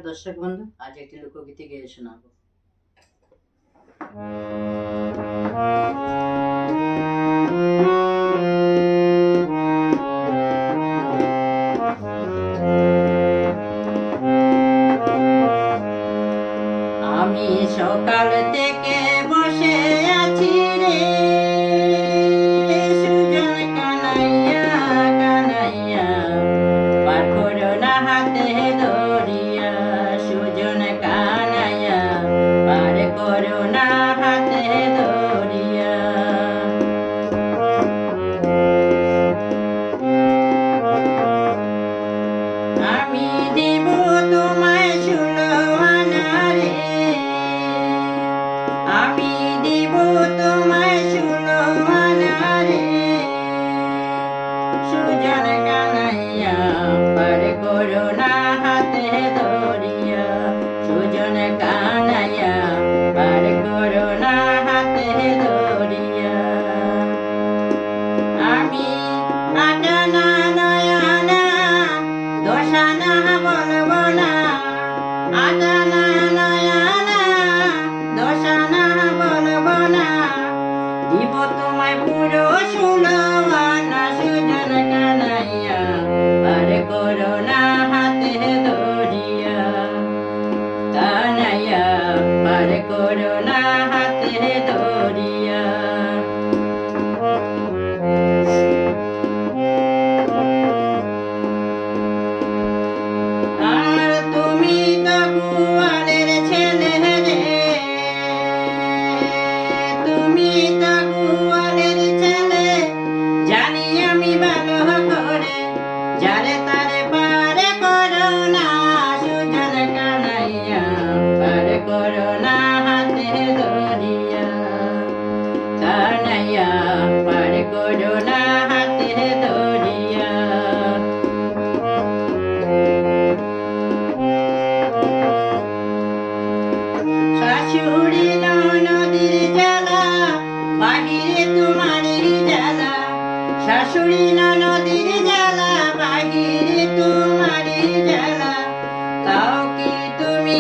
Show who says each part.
Speaker 1: দর্শক বন্ধু, আজ একটি লোকগীতি গেয়ে শোনাবো। আমি সকাল থেকে বসে আছি রে, সুজন কানাইয়া কানাইয়া, পার করো না হাতে ধরিয়া। সুজন কানাইয়া, পার করো না হাতে ধরিয়া। আমি দিব তোমায় 16 আনা রে, আমি দিব তোমায় 16 আনা রে। সুজন কানাইয়া, পার করো না হাতে ধরিয়া। সুজন কানাইয়া, পার করো না হাতে ধরিয়া। আমি আটানা নয়ানা দশানা বলবো না, আটানা নয়ানা দশানা বলবো না। দিব তোমায় পুরো 16 আনা। সুজন কানাইয়া, পার করো না হাতে ধরিয়া। কানাইয়া, পার করো না হাতে ধরিয়া। আর তুমি তো গোয়ালের ছেলে রে, তুমি তো গোয়ালের ছেলে, জানি আমি ভালো করে। যারে তারে পার করো না। সুজন কানাইয়া, পার করো না হাতে ধরিয়া। কানাইয়া, পার করো না হাতে ধরিয়া। শাশুড়ি ননদির জ্বালা, বাহিরে তোমারই জ্বালা। শাশুড়ি ননদির জ্বালা, বাহিরে তোমারই জ্বালা। তাও কি তুমি